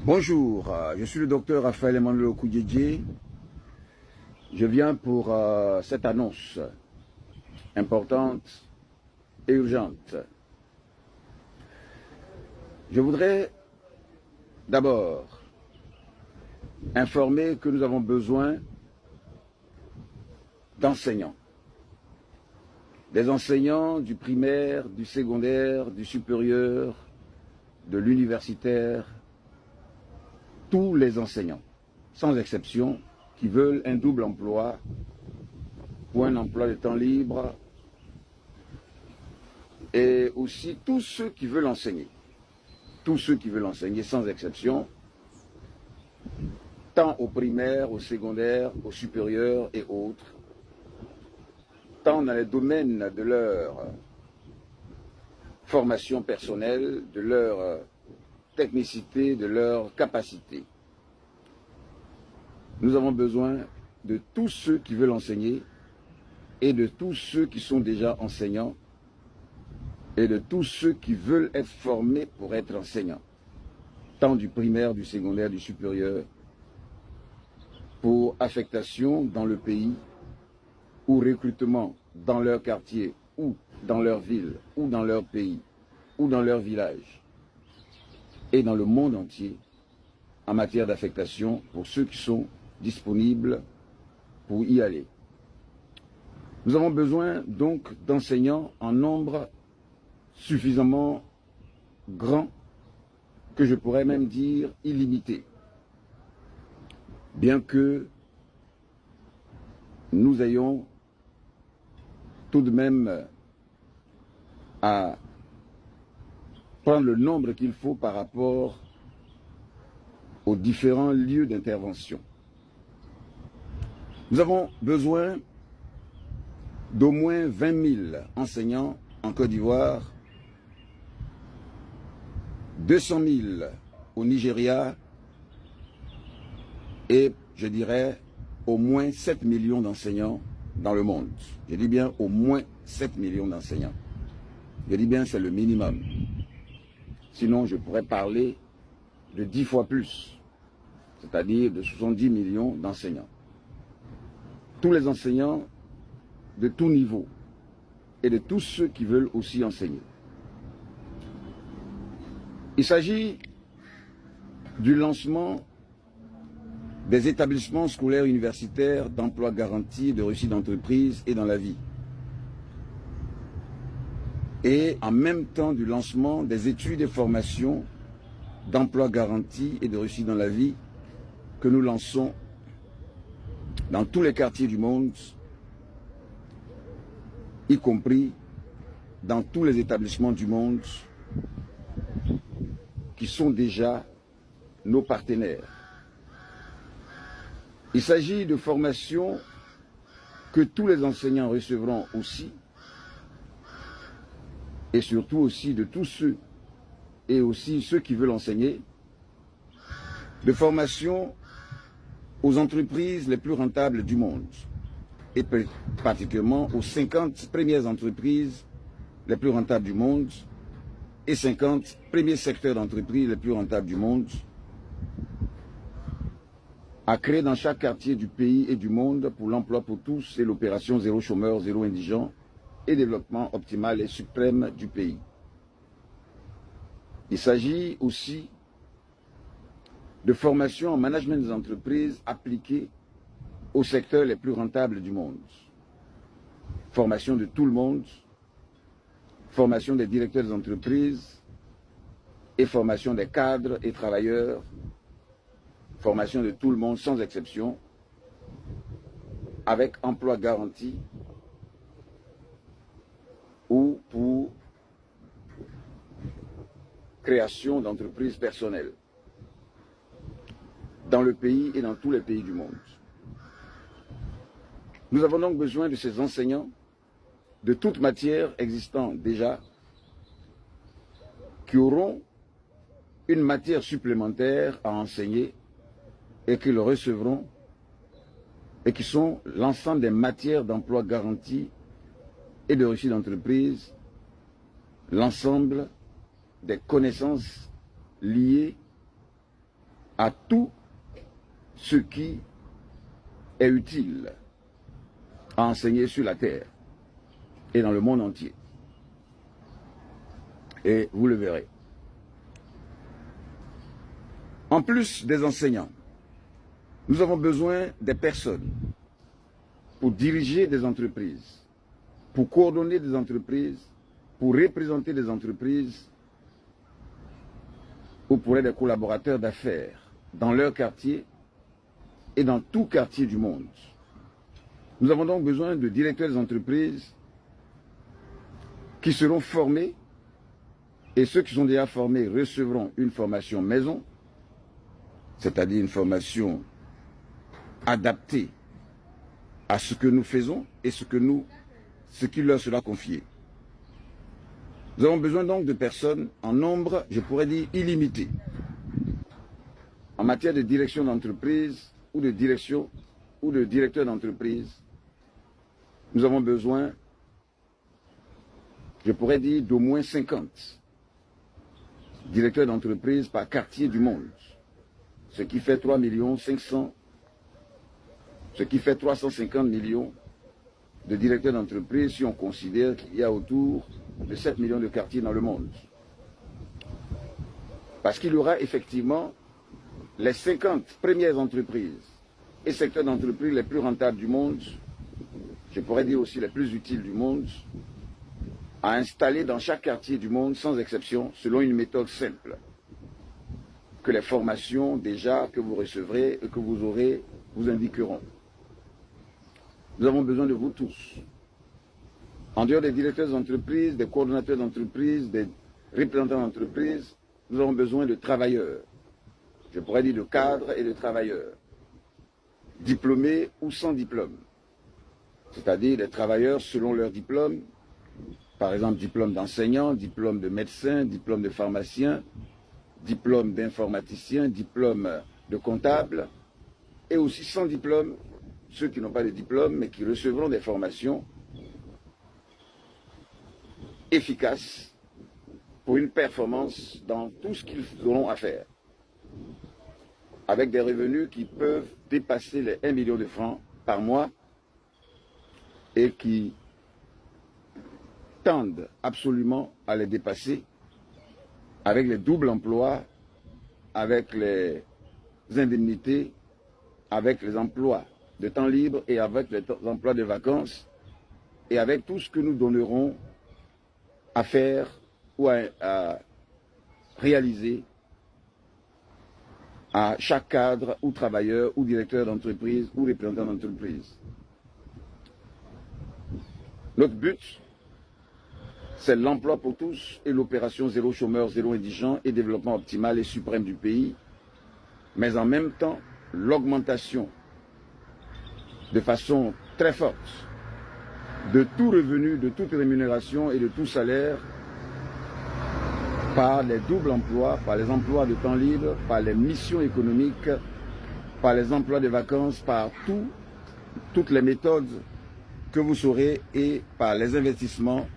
Bonjour, je suis le docteur Raphaël Emmanuel Okoudjedje. Je viens pour cette annonce importante et urgente. Je voudrais d'abord informer que nous avons besoin d'enseignants. Des enseignants du primaire, du secondaire, du supérieur, de l'universitaire, tous les enseignants, sans exception, qui veulent un double emploi ou un emploi de temps libre, et aussi tous ceux qui veulent enseigner. Tous ceux qui veulent enseigner, sans exception, tant au primaire, au secondaire, au supérieur et autres, tant dans les domaines de leur formation personnelle, de leur technicité, de leur capacité. Nous avons besoin de tous ceux qui veulent enseigner et de tous ceux qui sont déjà enseignants et de tous ceux qui veulent être formés pour être enseignants, tant du primaire, du secondaire, du supérieur, pour affectation dans le pays ou recrutement dans leur quartier ou dans leur ville ou dans leur pays ou dans leur village et dans le monde entier en matière d'affectation pour ceux qui sont disponibles pour y aller. Nous avons besoin donc d'enseignants en nombre suffisamment grand, que je pourrais même dire illimité, bien que nous ayons tout de même à prendre le nombre qu'il faut par rapport aux différents lieux d'intervention. Nous avons besoin d'au moins 20 000 enseignants en Côte d'Ivoire, 200 000 au Nigeria et, je dirais, au moins 7 millions d'enseignants dans le monde. Je dis bien au moins 7 millions d'enseignants. Je dis bien c'est le minimum. Sinon, je pourrais parler de 10 fois plus, c'est-à-dire de 70 millions d'enseignants. Tous les enseignants de tout niveau et de tous ceux qui veulent aussi enseigner. Il s'agit du lancement des établissements scolaires universitaires d'emploi garanti, de réussite d'entreprise et dans la vie. Et en même temps du lancement des études et formations d'emploi garanti et de réussite dans la vie que nous lançons dans tous les quartiers du monde, y compris dans tous les établissements du monde qui sont déjà nos partenaires. Il s'agit de formations que tous les enseignants recevront aussi, et surtout aussi de tous ceux, et aussi ceux qui veulent enseigner, de formation aux entreprises les plus rentables du monde, et particulièrement aux 50 premières entreprises les plus rentables du monde, et 50 premiers secteurs d'entreprises les plus rentables du monde, à créer dans chaque quartier du pays et du monde pour l'emploi pour tous et l'opération zéro chômeur, zéro indigent et développement optimal et suprême du pays. Il s'agit aussi de formation en management des entreprises appliquées aux secteurs les plus rentables du monde. Formation de tout le monde, formation des directeurs des entreprises et formation des cadres et travailleurs, formation de tout le monde sans exception, avec emploi garanti ou pour création d'entreprises personnelles dans le pays et dans tous les pays du monde. Nous avons donc besoin de ces enseignants de toute matière existant déjà, qui auront une matière supplémentaire à enseigner et qui le recevront et qui sont l'ensemble des matières d'emploi garanties et de réussite d'entreprise, l'ensemble des connaissances liées à tout ce qui est utile à enseigner sur la terre et dans le monde entier. Et vous le verrez. En plus des enseignants, nous avons besoin des personnes pour diriger des entreprises, pour coordonner des entreprises, pour représenter des entreprises ou pour être des collaborateurs d'affaires dans leur quartier et dans tout quartier du monde. Nous avons donc besoin de directeurs des entreprises qui seront formés, et ceux qui sont déjà formés recevront une formation maison, c'est-à-dire une formation adaptée à ce que nous faisons et ce qui leur sera confié. Nous avons besoin donc de personnes en nombre, je pourrais dire, illimité. En matière de direction d'entreprise ou de direction ou de directeur d'entreprise, nous avons besoin, je pourrais dire, d'au moins 50 directeurs d'entreprise par quartier du monde. Ce qui fait 350 millions de directeurs d'entreprise si on considère qu'il y a autour de 7 millions de quartiers dans le monde. Parce qu'il y aura effectivement les 50 premières entreprises et secteurs d'entreprise les plus rentables du monde, je pourrais dire aussi les plus utiles du monde, à installer dans chaque quartier du monde, sans exception, selon une méthode simple, que les formations déjà que vous recevrez et que vous aurez vous indiqueront. Nous avons besoin de vous tous. En dehors des directeurs d'entreprise, des coordonnateurs d'entreprise, des représentants d'entreprise, nous avons besoin de travailleurs. Je pourrais dire de cadres et de travailleurs, diplômés ou sans diplôme. C'est-à-dire des travailleurs selon leur diplôme, par exemple diplôme d'enseignant, diplôme de médecin, diplôme de pharmacien, diplôme d'informaticien, diplôme de comptable, et aussi sans diplôme, ceux qui n'ont pas de diplôme mais qui recevront des formations efficaces pour une performance dans tout ce qu'ils auront à faire, avec des revenus qui peuvent dépasser les 1 million de francs par mois et qui tendent absolument à les dépasser avec les doubles emplois, avec les indemnités, avec les emplois de temps libre et avec les emplois de vacances et avec tout ce que nous donnerons à faire ou à réaliser à chaque cadre ou travailleur ou directeur d'entreprise ou représentant d'entreprise. Notre but, c'est l'emploi pour tous et l'opération zéro chômeur, zéro indigent et développement optimal et suprême du pays, mais en même temps l'augmentation de façon très forte de tout revenu, de toute rémunération et de tout salaire par les doubles emplois, par les emplois de temps libre, par les missions économiques, par les emplois de vacances, par toutes les méthodes que vous saurez et par les investissements,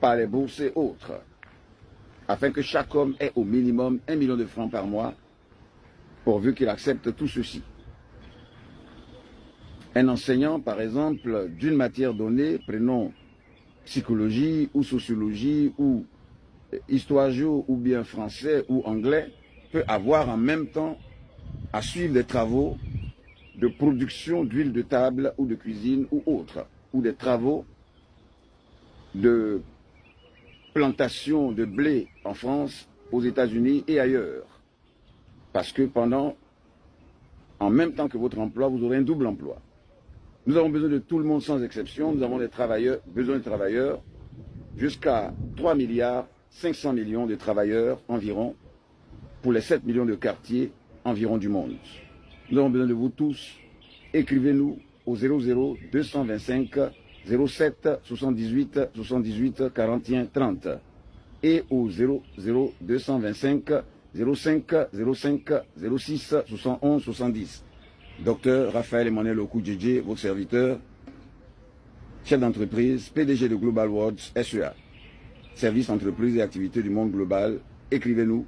par les bourses et autres, afin que chaque homme ait au minimum 1 million de francs par mois, pourvu qu'il accepte tout ceci. Un enseignant, par exemple, d'une matière donnée, prenons psychologie ou sociologie ou histoire géo ou bien français ou anglais, peut avoir en même temps à suivre des travaux de production d'huile de table ou de cuisine ou autre, ou des travaux de plantation de blé en France, aux États-Unis et ailleurs. Parce que en même temps que votre emploi, vous aurez un double emploi. Nous avons besoin de tout le monde sans exception. Nous avons besoin de travailleurs, jusqu'à 3 milliards 500 millions de travailleurs environ, pour les 7 millions de quartiers environ du monde. Nous avons besoin de vous tous. Écrivez-nous au 00 225 07 78 78 41 30 et au 00 225 05 05 06 71 70. Docteur Raphaël Emmanuel Okoudjedje, votre serviteur, chef d'entreprise, PDG de Global Worlds SEA, service entreprise et activités du monde global. Écrivez-nous